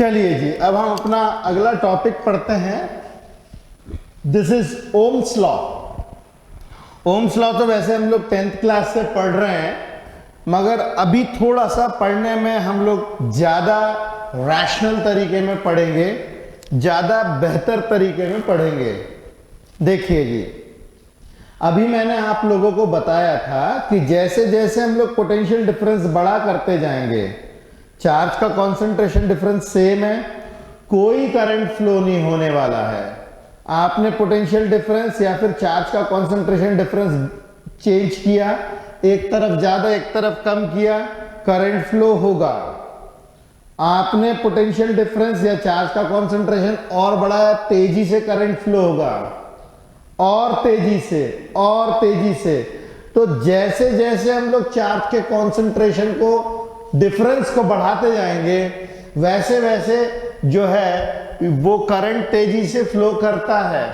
चलिए जी, अब हम अपना अगला टॉपिक पढ़ते हैं। This is ohms law. Ohm's law तो वैसे हम लोग 10th क्लास से पढ़ रहे हैं, मगर अभी थोड़ा सा पढ़ने में हम लोग ज़्यादा रैशनल तरीके में पढ़ेंगे, ज़्यादा बेहतर तरीके में पढ़ेंगे। देखिए जी, अभी मैंने आप लोगों को बताया था कि जैसे जैसे हम लोग पोटेंशियल डिफरेंस बड़ा करते जाएंगे, चार्ज का कॉन्सेंट्रेशन डिफरेंस सेम है, कोई करंट फ्लो नहीं होने वाला है। आपने पोटेंशियल डिफरेंस या फिर चार्ज का कॉन्सेंट्रेशन डिफरेंस चेंज किया, एक तरफ ज्यादा एक तरफ कम किया, करंट फ्लो होगा। आपने पोटेंशियल डिफरेंस या चार्ज का कॉन्सेंट्रेशन और बढ़ाया, तेजी से करंट फ्लो होगा, और तेजी से और तेजी से। तो जैसे जैसे हम लोग चार्ज के कॉन्सेंट्रेशन को, डिफरेंस को बढ़ाते जाएंगे, वैसे वैसे जो है वो करंट तेजी से फ्लो करता है।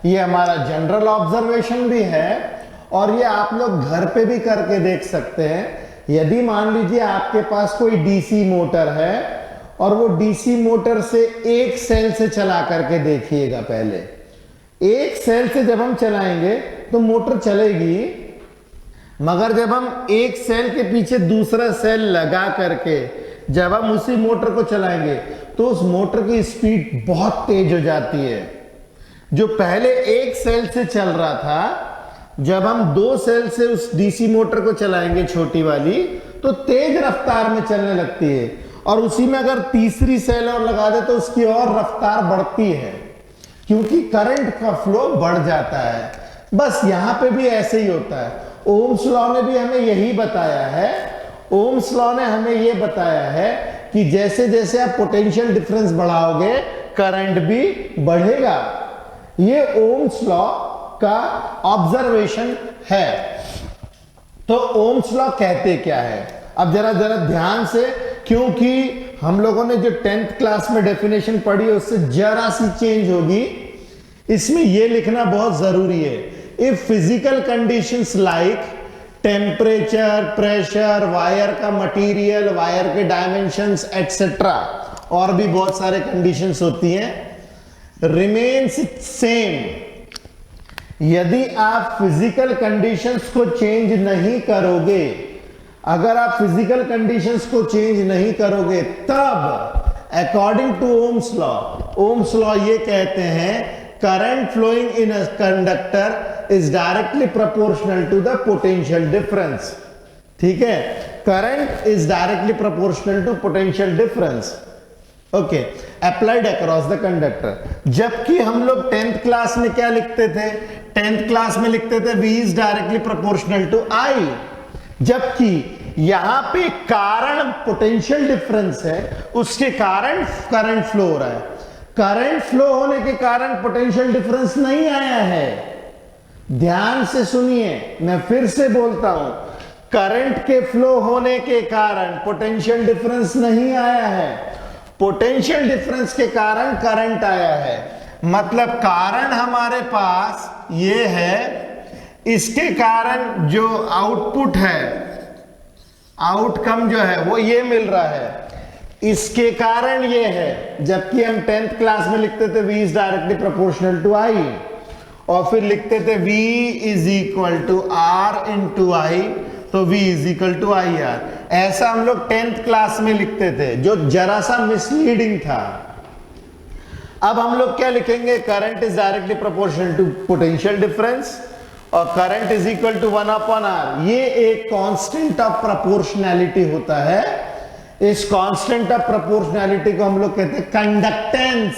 ये हमारा जनरल ऑब्जर्वेशन भी है, और ये आप लोग घर पे भी करके देख सकते हैं। यदि मान लीजिए आपके पास कोई डीसी मोटर है, और वो डीसी मोटर से एक सेल से चला करके देखिएगा। पहले एक सेल से जब हम चलाएंगे तो मोटर चलेगी, मगर जब हम एक सेल के पीछे दूसरा सेल लगा करके जब हम उसी मोटर को चलाएंगे तो उस मोटर की स्पीड बहुत तेज हो जाती है। जो पहले एक सेल से चल रहा था, जब हम दो सेल से उस डीसी मोटर को चलाएंगे छोटी वाली, तो तेज रफ्तार में चलने लगती है, और उसी में अगर तीसरी सेल और लगा दे तो उसकी और रफ्तार बढ़ती है, क्योंकि करंट का फ्लो बढ़ जाता है। बस यहां पे भी ऐसे ही होता है। ओम्स लॉ ने भी हमें यही बताया है। ओम्स लॉ ने हमें यह बताया है कि जैसे जैसे आप पोटेंशियल डिफरेंस बढ़ाओगे, करंट भी बढ़ेगा। ये ओम्स लॉ का ऑब्जर्वेशन है। तो ओम्स लॉ कहते क्या है, अब जरा जरा ध्यान से, क्योंकि हम लोगों ने जो 10th क्लास में डेफिनेशन पढ़ी है उससे जरा सी चेंज होगी। इसमें यह लिखना बहुत जरूरी है, if physical conditions like temperature, pressure, wire का मटेरियल, वायर के डायमेंशंस एटसेट्रा, और भी बहुत सारे कंडीशंस होती हैं, रिमेन्स सेम। यदि आप फिजिकल कंडीशंस को चेंज नहीं करोगे, अगर आप फिजिकल कंडीशंस को चेंज नहीं करोगे, तब according to Ohm's law, Ohm's law ये कहते हैं current flowing in a conductor is directly proportional to the potential difference. ठीक है, current is directly proportional to potential difference. Okay, applied across the conductor. जबकि हम लोग 10th क्लास में क्या लिखते थे, 10th क्लास में लिखते थे V is directly proportional to I। जबकि यहां पे कारण पोटेंशियल डिफरेंस है, उसके कारण करंट फ्लो हो रहा है। करंट फ्लो होने के कारण पोटेंशियल डिफरेंस नहीं आया है। ध्यान से सुनिए, मैं फिर से बोलता हूं, करंट के फ्लो होने के कारण पोटेंशियल डिफरेंस नहीं आया है, पोटेंशियल डिफरेंस के कारण करंट आया है। मतलब कारण हमारे पास ये है, इसके कारण जो आउटपुट है, आउटकम जो है वो ये मिल रहा है, इसके कारण ये है। जबकि हम 10th क्लास में लिखते थे V is directly proportional to I, और फिर लिखते थे V is equal to R into I, तो V is equal to IR। ऐसा हम लोग 10th क्लास में लिखते थे, जो जरा सा मिसलीडिंग था। अब हम लोग क्या लिखेंगे, current is directly proportional to potential difference, और current is equal to 1/R। ये एक कांस्टेंट ऑफ प्रोपोर्शनैलिटी होता है। इस कांस्टेंट ऑफ प्रोपोर्शनैलिटी को हम लोग कहते हैं कंडक्टेंस।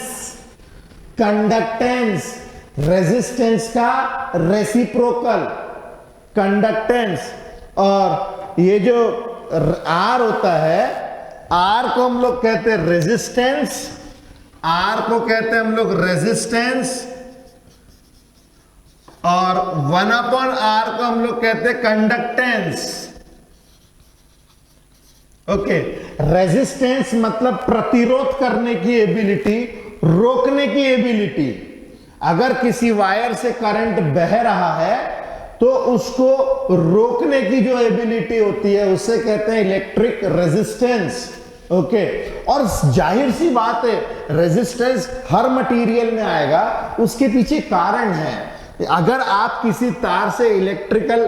कंडक्टेंस रेजिस्टेंस का रेसिप्रोकल कंडक्टेंस। और ये जो R होता है, R को हम लोग कहते हैं रेजिस्टेंस, R को कहते हैं हम लोग रेजिस्टेंस, और 1/R को हम लोग कहते हैं कंडक्टेंस। ओके, रेजिस्टेंस मतलब प्रतिरोध करने की एबिलिटी, रोकने की एबिलिटी। अगर किसी वायर से करंट बह रहा है तो उसको रोकने की जो एबिलिटी होती है उसे कहते हैं इलेक्ट्रिक रेजिस्टेंस। ओके और जाहिर सी बात है रेजिस्टेंस हर मटेरियल में आएगा, उसके पीछे कारण है। अगर आप किसी तार से इलेक्ट्रिकल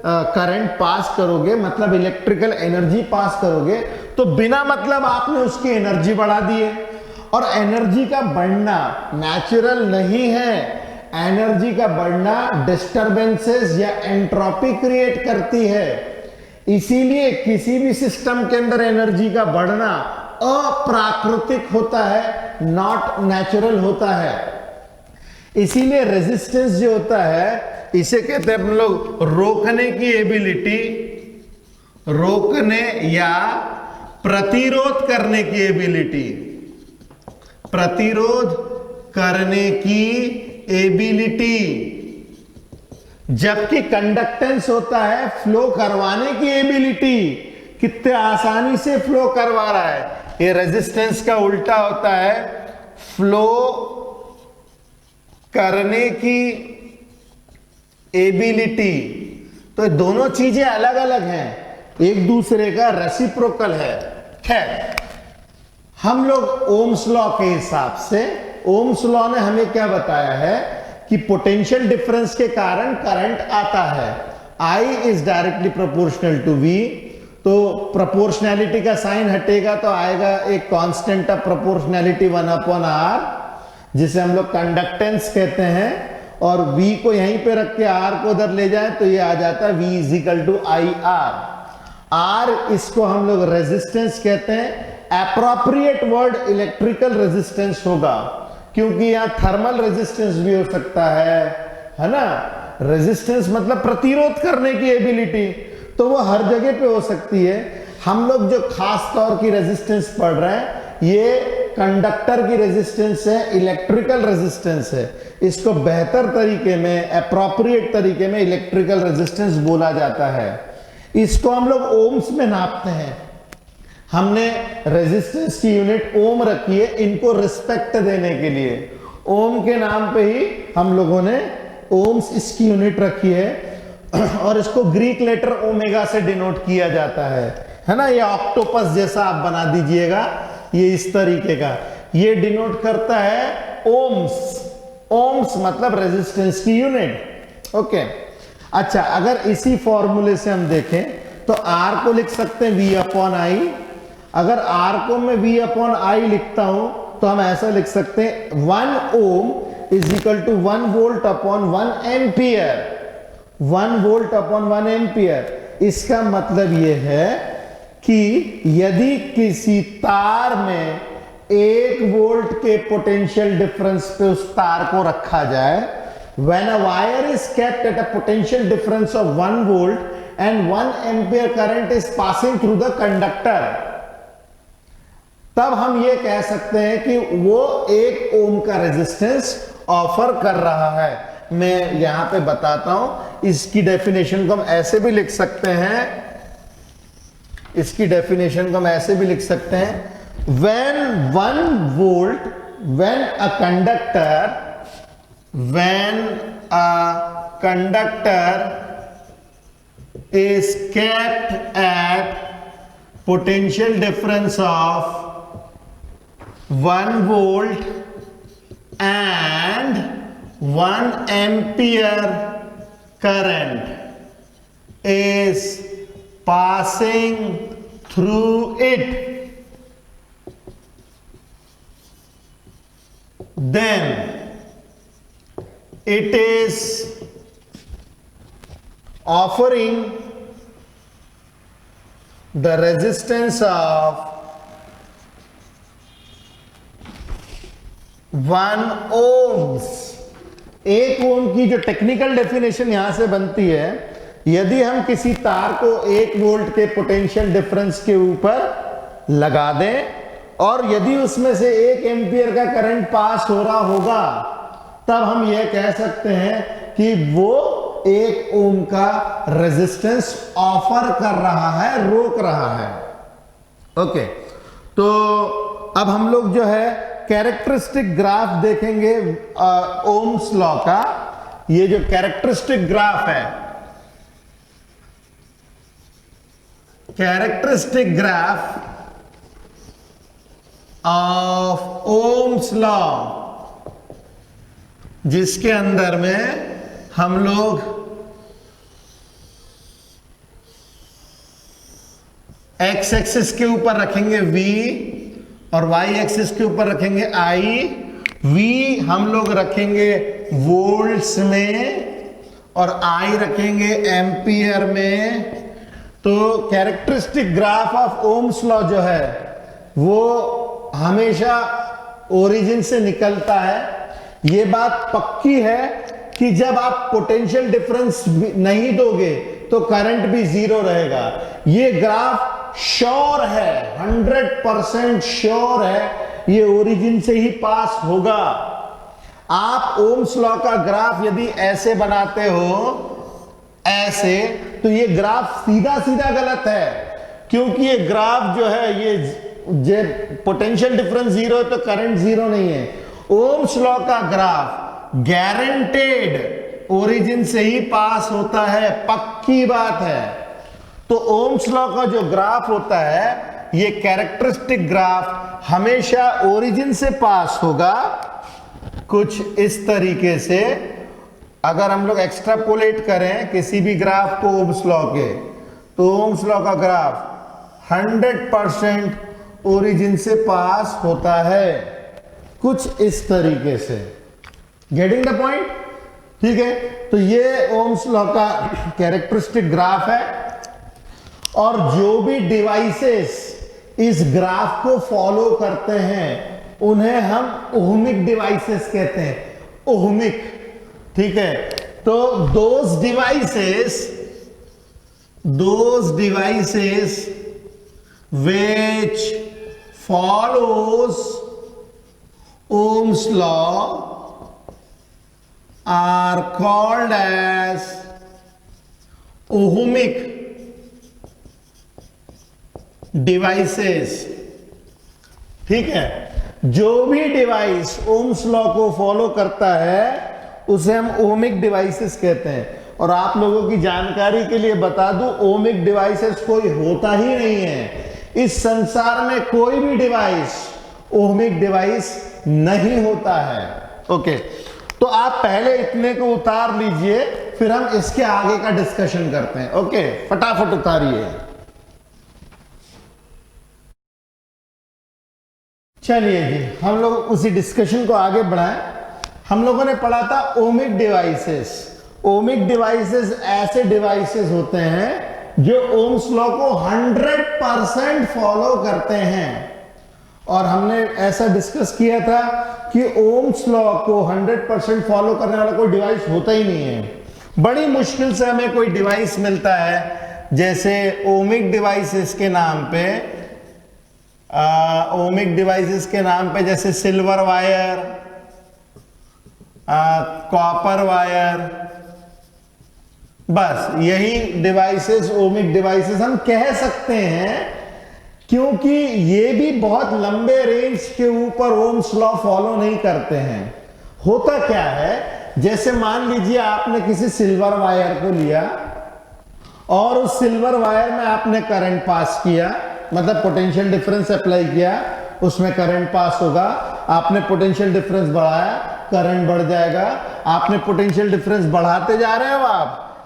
करंट पास करोगे, मतलब इलेक्ट्रिकल एनर्जी पास करोगे, तो बिना मतलब आपने उसकी एनर्जी बढ़ा दी है। और एनर्जी का बढ़ना नेचुरल नहीं है, एनर्जी का बढ़ना डिस्टरबेंसेस या एंट्रोपी क्रिएट करती है। इसीलिए किसी भी सिस्टम के अंदर एनर्जी का बढ़ना अप्राकृतिक होता है, नॉट नेचुरल होता है। इसीलिए रेजिस्टेंस जो होता है इसे कहते हैं हम लोग रोकने की एबिलिटी, रोकने या प्रतिरोध करने की एबिलिटी, प्रतिरोध करने की एबिलिटी। जबकि कंडक्टेंस होता है फ्लो करवाने की एबिलिटी, कितने आसानी से फ्लो करवा रहा है। ये रेजिस्टेंस का उल्टा होता है फ्लो करने की एबिलिटी। तो दोनों चीजें अलग अलग हैं, एक दूसरे का रेसिप्रोकल है। खैर हम लोग ओम्स लॉ के हिसाब से, ओम्स लॉ ने हमें क्या बताया है कि पोटेंशियल डिफरेंस के कारण करंट आता है। I is directly proportional to V, तो प्रोपोर्शनैलिटी का साइन हटेगा तो आएगा एक कांस्टेंट ऑफ प्रोपोर्शनैलिटी 1/R, जिसे हम लोग कंडक्टेंस कहते हैं। और V को यहीं पे रख के R को उधर ले जाए तो ये आ जाता है V = IR। R इसको हम लोग रेजिस्टेंस कहते हैं। एप्रोप्रिएट वर्ड इलेक्ट्रिकल रेजिस्टेंस होगा, क्योंकि यहां थर्मल रेजिस्टेंस भी हो सकता है ना। रेजिस्टेंस मतलब प्रतिरोध करने की एबिलिटी, तो वो हर जगह पे हो सकती है। हम लोग जो खास तौर की रेजिस्टेंस पढ़ रहे हैं ये कंडक्टर की रेजिस्टेंस है, इलेक्ट्रिकल रेजिस्टेंस है। इसको बेहतर तरीके में, एप्रोप्रिएट तरीके में इलेक्ट्रिकल रेजिस्टेंस बोला जाता है। इसको हम लोग ओम्स में नापते हैं। हमने रेजिस्टेंस की यूनिट ओम रखी है इनको रिस्पेक्ट देने के लिए। ओम के नाम पे ही हम लोगों ने ओम्स इसकी यूनिट रखी है और इसको ग्रीक लेटर ओमेगा से डिनोट किया जाता है ना। ये ऑक्टोपस जैसा आप बना दीजिएगा, ये इस तरीके का, ये डिनोट करता है ओम्स। ओम्स मतलब रेजिस्टेंस की यूनिट। ओके अच्छा, अगर इसी फॉर्मूले से हम देखें तो R को लिख सकते हैं V/I। अगर R को मैं V/I लिखता हूं तो हम ऐसा लिख सकते हैं 1 ओम = 1 volt upon 1 ampere. 1 volt upon 1 ampere. इसका मतलब यह है कि यदि किसी तार में 1 वोल्ट के पोटेंशियल डिफरेंस पे उस तार को रखा जाए, when a wire is kept at a potential difference of 1 volt and 1 ampere current is passing through the conductor, तब हम ये कह सकते हैं कि वो 1 ओम का रेजिस्टेंस ऑफर कर रहा है। मैं यहां पे बताता हूं, इसकी डेफिनेशन को हम ऐसे भी लिख सकते हैं, इसकी डेफिनेशन को हम ऐसे भी लिख सकते हैं, when 1 volt, when a conductor is kept at potential difference of 1 volt and 1 ampere current is passing through it, then it is offering the resistance of 1 ohms। 1 ओम की जो टेक्निकल डेफिनेशन यहां से बनती है, यदि हम किसी तार को 1 वोल्ट के पोटेंशियल डिफरेंस के ऊपर लगा दें और यदि उसमें से 1 एम्पियर का करंट पास हो रहा होगा, तब हम यह कह सकते हैं कि वो 1 ओम का रेजिस्टेंस ऑफर कर रहा है, रोक रहा है। ओके, तो अब हम लोग जो है कैरेक्टरिस्टिक ग्राफ देखेंगे ओम्स लॉ का। ये जो कैरेक्टरिस्टिक ग्राफ है, characteristic graph of Ohm's law, जिसके अंदर में हम लोग एक्स एक्सिस के ऊपर रखेंगे v और y एक्सिस के ऊपर रखेंगे I। v हम लोग रखेंगे वोल्ट्स में और I रखेंगे एम्पियर में। तो characteristic graph of Ohm's law जो है वो हमेशा ओरिजिन से निकलता है। ये बात पक्की है कि जब आप पोटेंशियल डिफरेंस नहीं दोगे तो करंट भी जीरो रहेगा। ये ग्राफ श्योर है, 100% श्योर है, ये ओरिजिन से ही पास होगा। आप ओम्स लॉ का ग्राफ यदि ऐसे बनाते हो, ऐसे, तो ये ग्राफ सीधा सीधा गलत है, क्योंकि ये ग्राफ जो है ये पोटेंशियल डिफरेंस जीरो है तो करंट जीरो नहीं है। ओम्स लॉ का ग्राफ गारंटेड ओरिजिन से ही पास होता है, पक्की बात है। तो ओम्स लॉ का जो ग्राफ होता है, ये कैरेक्टरिस्टिक ग्राफ हमेशा ओरिजिन से पास होगा, कुछ इस तरीके से। अगर हम लोग एक्सट्रापोलेट करें किसी भी ग्राफ को ओम्स लॉ के, तो ओम्स लॉ का ग्राफ 100% ओरिजिन से पास होता है, कुछ इस तरीके से। Getting the point? ठीक है, तो ये ओम्स लॉ का कैरेक्टरिस्टिक ग्राफ है। और जो भी डिवाइसेस इस ग्राफ को फॉलो करते हैं उन्हें हम ओहमिक डिवाइसेस कहते हैं, ओहमिक। ठीक है, तो those devices which follows Ohm's law are called as ohmic devices। ठीक है, जो भी डिवाइस ओम्स लॉ को फॉलो करता है उसे हम ओमिक डिवाइसेस कहते हैं। और आप लोगों की जानकारी के लिए बता दूं, ओमिक डिवाइसेस कोई होता ही नहीं है। इस संसार में कोई भी डिवाइस ओमिक डिवाइस नहीं होता है। ओके, तो आप पहले इतने को उतार लीजिए, फिर हम इसके आगे का डिस्कशन करते हैं। ओके, फटाफट उतारिए। चलिए जी, हम लोग उसी डिस्कशन को आगे बढ़ाएं। हम लोगों ने पढ़ा था ओमिक डिवाइसेस। ओमिक डिवाइसेस ऐसे डिवाइसेस होते हैं जो ओम्स लॉ को 100% फॉलो करते हैं। और हमने ऐसा डिस्कस किया था कि ओम्स लॉ को 100% फॉलो करने वाला कोई डिवाइस होता ही नहीं है। बड़ी मुश्किल से हमें कोई डिवाइस मिलता है, जैसे ओमिक डिवाइसेस के नाम पे, ओमिक डिवाइसेस के नाम पे जैसे सिल्वर वायर, कॉपर वायर, बस यही डिवाइसेस ओमिक डिवाइसेस हम कह सकते हैं, क्योंकि ये भी बहुत लंबे रेंज के ऊपर ओम्स लॉ फॉलो नहीं करते हैं। होता क्या है, जैसे मान लीजिए आपने किसी सिल्वर वायर को लिया और उस सिल्वर वायर में आपने करंट पास किया, मतलब पोटेंशियल डिफरेंस अप्लाई किया, उसमें करंट पास होगा। आपने पोटेंशियल डिफरेंस बढ़ाया, करंट बढ़ जाएगा। आपने पोटेंशियल डिफरेंस बढ़ाते जा रहे हो,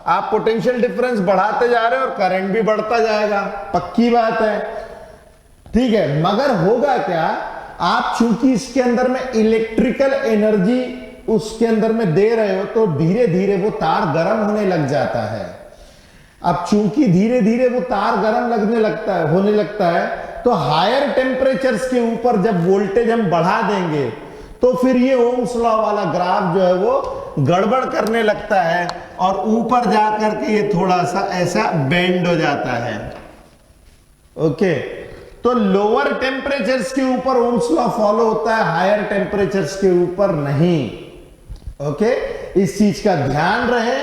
आप पोटेंशियल डिफरेंस बढ़ाते जा रहे हो और करंट भी बढ़ता जाएगा, पक्की बात है। ठीक है, मगर होगा क्या, आप चूंकि इसके अंदर में इलेक्ट्रिकल एनर्जी उसके अंदर में दे रहे हो, तो धीरे धीरे वो तार गर्म होने लग जाता है। अब चूंकि धीरे धीरे वो तार गर्म होने लगता है, तो हायर टेम्परेचर्स के ऊपर जब वोल्टेज हम बढ़ा देंगे, तो फिर ये ओम्स लॉ वाला ग्राफ जो है वो गड़बड़ करने लगता है और ऊपर जाकर के ये थोड़ा सा ऐसा बेंड हो जाता है। ओके, तो लोअर टेम्परेचर्स के ऊपर ओम्स लॉ फॉलो होता है, हायर टेम्परेचर्स के ऊपर नहीं। ओके, इस चीज का ध्यान रहे।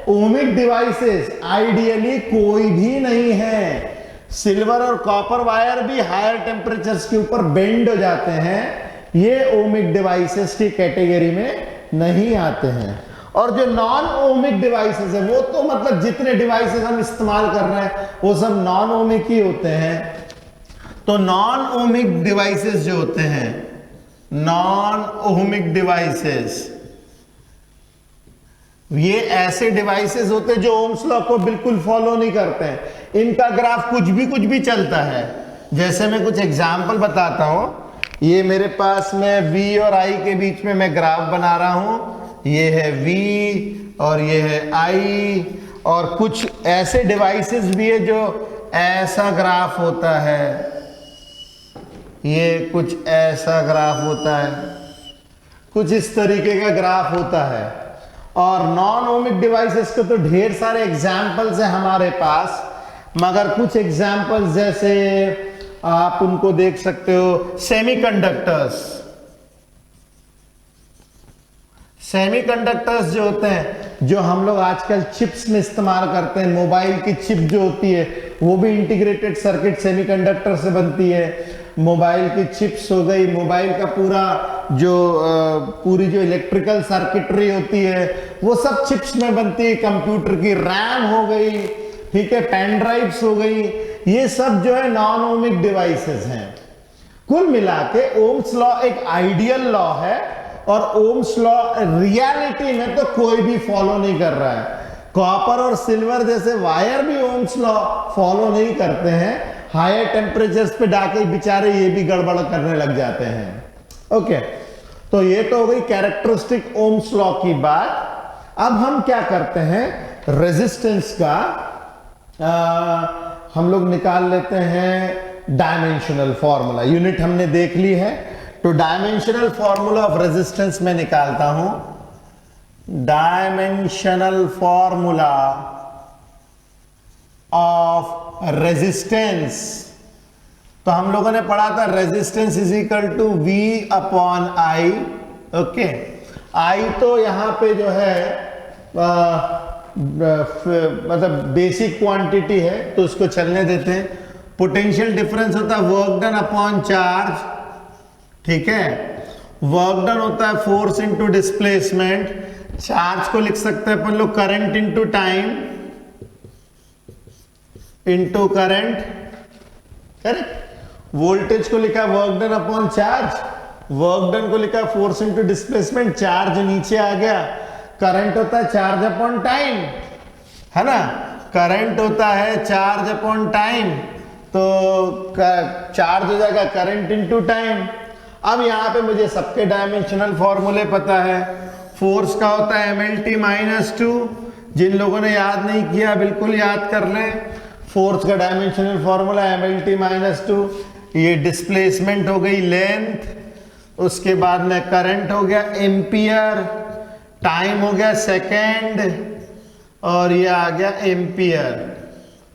ओमिक डिवाइसेस आइडियली कोई भी नहीं है। सिल्वर और कॉपर वायर भी हायर टेम्परेचर्स के ऊपर बेंड हो जाते हैं, ये ओमिक डिवाइसेस की कैटेगरी में नहीं आते हैं। और जो नॉन ओमिक डिवाइसेस है, वो तो मतलब जितने डिवाइसेस हम इस्तेमाल कर रहे हैं वो सब नॉन ओमिक ही होते हैं। तो नॉन ओमिक डिवाइसेस जो होते हैं, नॉन ओमिक डिवाइसेस, ये ऐसे डिवाइसेस होते हैं जो ओम्स लॉ को बिल्कुल फॉलो नहीं करते हैं। इनका ग्राफ कुछ भी चलता है। जैसे मैं कुछ एग्जांपल बताता हूं। ये मेरे पास में V और I के बीच में मैं ग्राफ बना रहा हूं। ये है V और ये है I, और कुछ ऐसे डिवाइसेस भी है जो ऐसा ग्राफ होता है, ये कुछ ऐसा ग्राफ होता है, कुछ इस तरीके का ग्राफ होता है। और नॉन ओमिक डिवाइसेस के तो ढेर सारे एग्जाम्पल्स हैं हमारे पास, मगर कुछ एग्जाम्पल्स जैसे आप उनको देख सकते हो, सेमीकंडक्टर्स। सेमीकंडक्टर्स जो होते हैं, जो हम लोग आजकल चिप्स में इस्तेमाल करते हैं, मोबाइल की चिप जो होती है वो भी इंटीग्रेटेड सर्किट सेमीकंडक्टर से बनती है। मोबाइल की चिप्स हो गई, मोबाइल का पूरी जो इलेक्ट्रिकल सर्किटरी होती है वो सब चिप्स में बनती है। कंप्यूटर की रैम हो गई, ठीक है, पेन ड्राइव्स हो गई, ये सब जो है नॉन ओमिक डिवाइसेस हैं। कुल मिला के ओम्स लॉ एक आइडियल लॉ है, और ओम्स लॉ रियलिटी में तो कोई भी फॉलो नहीं कर रहा है। कॉपर और सिल्वर जैसे वायर भी ओम्स लॉ फॉलो नहीं करते हैं। हायर टेम्परेचर्स पे डाके बेचारे ये भी गड़बड़ करने लग जाते हैं। ओके, तो ये तो हो गई कैरेक्टरिस्टिक ओम्स लॉ की बात। अब हम क्या करते हैं, रेजिस्टेंस का हम लोग निकाल लेते हैं डायमेंशनल फॉर्मूला। यूनिट हमने देख ली है, तो डायमेंशनल फॉर्मूला ऑफ रेजिस्टेंस में निकालता हूं। डायमेंशनल फॉर्मूला ऑफ रेजिस्टेंस, तो हम लोगों ने पढ़ा था resistance is equal to V upon I। Okay, I तो यहां पे जो है मतलब बेसिक क्वांटिटी है, तो उसको चलने देते हैं। पोटेंशियल डिफरेंस होता है वर्क डन अपॉन चार्ज, ठीक है। वर्क डन होता है फोर्स इनटू डिस्प्लेसमेंट। चार्ज को लिख सकते हैं अपन लोग current into time into current, correct. Voltage को लिखा work done upon charge, work done को लिखा फोर्स इनटू डिस्प्लेसमेंट, चार्ज नीचे आ गया। करंट होता है चार्ज अपॉन टाइम, है ना, करंट होता है चार्ज अपॉन टाइम, तो चार्ज हो जाएगा करंट इनटू टाइम। अब यहां पे मुझे सबके डायमेंशनल फॉर्मूले पता है। फोर्स का होता है mLT माइनस 2, जिन लोगों ने याद नहीं किया बिल्कुल याद कर लें। फोर्स का डायमेंशनल फॉर्मूला mLT माइनस 2। ये डिस्प्लेसमेंट हो गई लेंथ, उसके बाद में करंट हो गया एम्पियर, टाइम हो गया सेकेंड, और ये आ गया एम्पियर।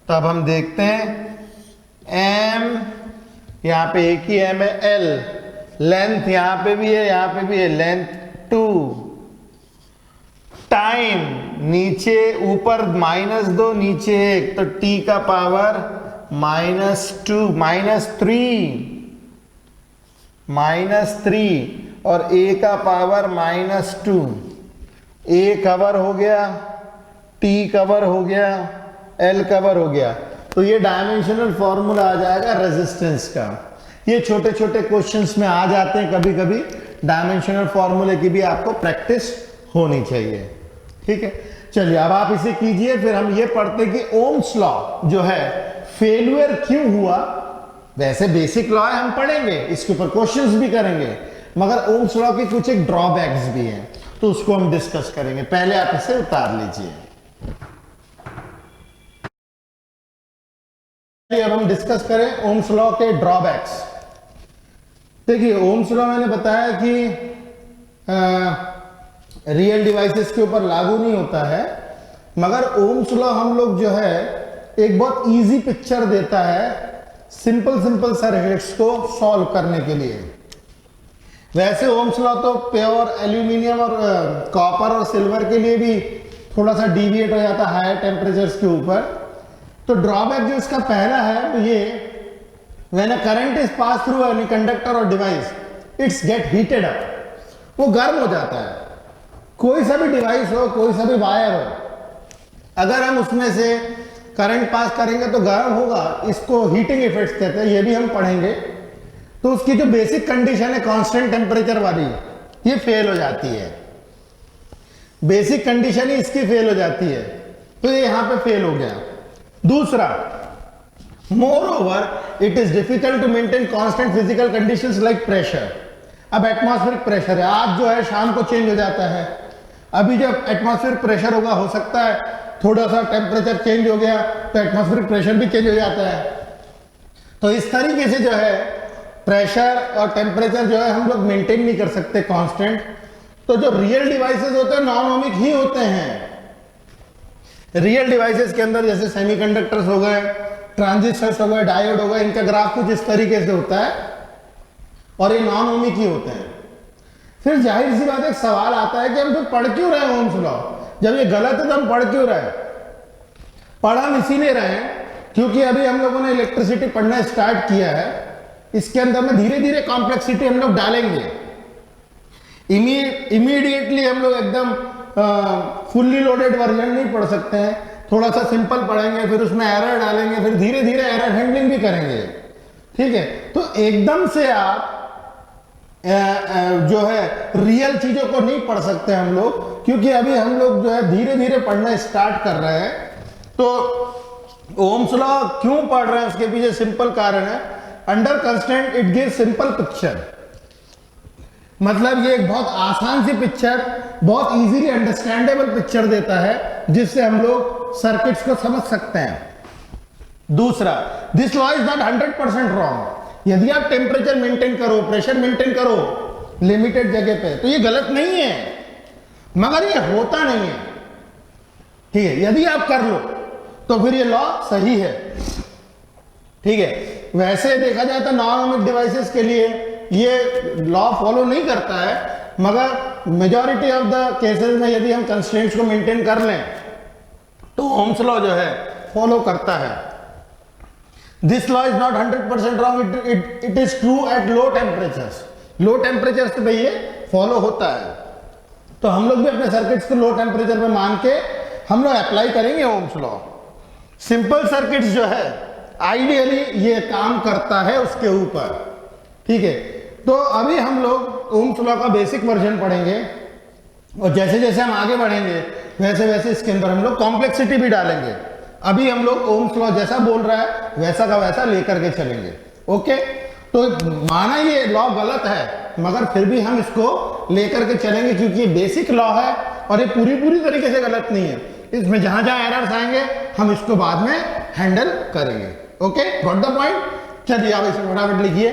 तो अब हम देखते हैं, एम यहां पे एक ही एम है, एल लेंथ यहां पे भी है, यहां पे भी है, लेंथ 2, टाइम नीचे ऊपर -2 नीचे 1, तो t का पावर -2 -3 और a का पावर -2। a कवर हो गया, t कवर हो गया, l कवर हो गया। तो ये डायमेंशनल फॉर्मूला आ जाएगा रेजिस्टेंस का। ये छोटे छोटे क्वेश्चंस में आ जाते हैं कभी कभी, डायमेंशनल फॉर्मूले की भी आपको प्रैक्टिस होनी चाहिए, ठीक है। चलिए अब आप इसे कीजिए, फिर हम ये पढ़ते हैं कि ओम्स लॉ जो है फेलियर क्यों हुआ। वैसे बेसिक लॉ है, हम पढ़ेंगे, इसके ऊपर क्वेश्चंस भी करेंगे, मगर ओम्स लॉ के कुछ एक ड्रॉबैक्स भी हैं, तो उसको हम डिस्कस करेंगे। पहले आप इसे उतार लीजिए। अब हम डिस्कस करें ओम्स लॉ के ड्रॉबैक्स। देखिए, ओम्स लॉ मैंने बताया कि रियल डिवाइसेस के ऊपर लागू नहीं होता है, मगर ओम्स लॉ हम लोग जो है एक बहुत इजी पिक्चर देता है सिंपल सर्किट्स को सॉल्व करने के लिए। वैसे ओम्स लॉ तो प्योर एल्यूमिनियम और कॉपर और सिल्वर के लिए भी थोड़ा सा डिविएट हो जाता है हायर टेम्परेचर्स के ऊपर। तो ड्रॉबैक जो इसका पहला है वो ये, when a current is pass through any conductor और device its get heated up, वो गर्म हो जाता है। कोई सा भी डिवाइस हो, कोई सा भी वायर हो, अगर हम उसमें से करंट पास करेंगे तो गर्म होगा, इसको हीटिंग इफेक्ट्स कहते हैं, ये भी हम पढ़ेंगे। तो उसकी जो बेसिक कंडीशन है कांस्टेंट टेम्परेचर वाली, ये फेल हो जाती है, बेसिक कंडीशन ही इसकी फेल हो जाती है, तो ये यहां पे फेल हो गया। दूसरा, moreover it is difficult to maintain constant physical conditions like pressure. अब एटमॉस्फेरिक प्रेशर है, आज जो है शाम को चेंज हो जाता है, अभी जब एटमॉस्फेरिक प्रेशर होगा, हो सकता है थोड़ा सा टेम्परेचर चेंज हो गया तो एटमॉस्फेरिक प्रेशर भी चेंज हो जाता है। तो इस तरीके से जो है प्रेशर और टेम्परेचर जो है हम लोग मेंटेन नहीं कर सकते कांस्टेंट। तो जो रियल डिवाइसेस होते हैं नॉन ओमिक ही होते हैं। रियल डिवाइसेस के अंदर जैसे सेमीकंडक्टर्स हो गए, ट्रांजिस्टर्स हो गए, डायोड हो गए, इनका ग्राफ कुछ इस तरीके से होता है और ये नॉन ओमिक ही होते हैं। फिर जाहिर सी बात है, एक सवाल आता है कि हम तो पढ़ क्यों रहे हैं ओम्स लॉ, जब ये गलत है तो हम पढ़ क्यों रहे हैं? पढ़ हम इसीलिए रहे हैं क्योंकि अभी हम लोगों ने इलेक्ट्रिसिटी पढ़ना स्टार्ट किया है, इसके अंदर में धीरे धीरे कॉम्प्लेक्सिटी हम लोग डालेंगे। इमीडिएटली हम लोग एकदम फुल्ली लोडेड वर्जन नहीं पढ़ सकते हैं, थोड़ा सा सिंपल पढ़ेंगे, फिर उसमें एरर डालेंगे, फिर धीरे धीरे एरर हैंडलिंग भी करेंगे, ठीक है। तो एकदम से आप जो है रियल चीजों को नहीं पढ़ सकते हम लोग, क्योंकि अभी हम लोग जो है धीरे धीरे पढ़ना स्टार्ट कर रहे हैं। तो ओम्स लॉ क्यों पढ़ रहे हैं उसके पीछे सिंपल कारण है, under constraint it gives simple picture. मतलब ये एक बहुत आसान सी पिक्चर, बहुत इजीली अंडरस्टैंडेबल पिक्चर देता है, जिससे हम लोग सर्किट्स को समझ सकते हैं। दूसरा, this law is not 100% wrong. यदि आप टेम्परेचर मेंटेन करो, प्रेशर मेंटेन करो लिमिटेड जगह पे, तो ये गलत नहीं है, मगर ये होता नहीं है, ठीक है। यदि आप कर लो तो फिर ये लॉ सही है, ठीक है। वैसे देखा जाए तो नॉन ओमिक डिवाइसेस के लिए ये लॉ फॉलो नहीं करता है, मगर मेजॉरिटी ऑफ द केसेस में यदि हम कंस्ट्रेंट्स को मेंटेन कर लें तो ओम्स लॉ जो है फॉलो करता है। This law is not 100% wrong, it is true at low temperatures. Low temperatures पे भाई ये फॉलो होता है, तो हम लोग भी अपने सर्किट्स को लो टेम्परेचर पे मान के हम लोग अप्लाई करेंगे ओम्स लॉ। सिंपल सर्किट्स जो है आइडियली ये काम करता है उसके ऊपर, ठीक है। तो अभी हम लोग ओम्स लॉ का बेसिक वर्जन पढ़ेंगे, और जैसे जैसे हम आगे बढ़ेंगे वैसे वैसे इसके अंदर हम लोग कॉम्प्लेक्सिटी भी डालेंगे। अभी हम लोग ओम्स लॉ जैसा बोल रहा है वैसा का वैसा लेकर के चलेंगे, ओके। तो माना ये लॉ गलत है, मगर फिर भी हम इसको लेकर के चलेंगे क्योंकि ये बेसिक लॉ है और ये पूरी तरीके से गलत नहीं है। इसमें जहां जहां एरर्स आएंगे हम इसको बाद में हैंडल करेंगे, ओके। Got the point. चलिए आप इसे फटाफट लिखिए।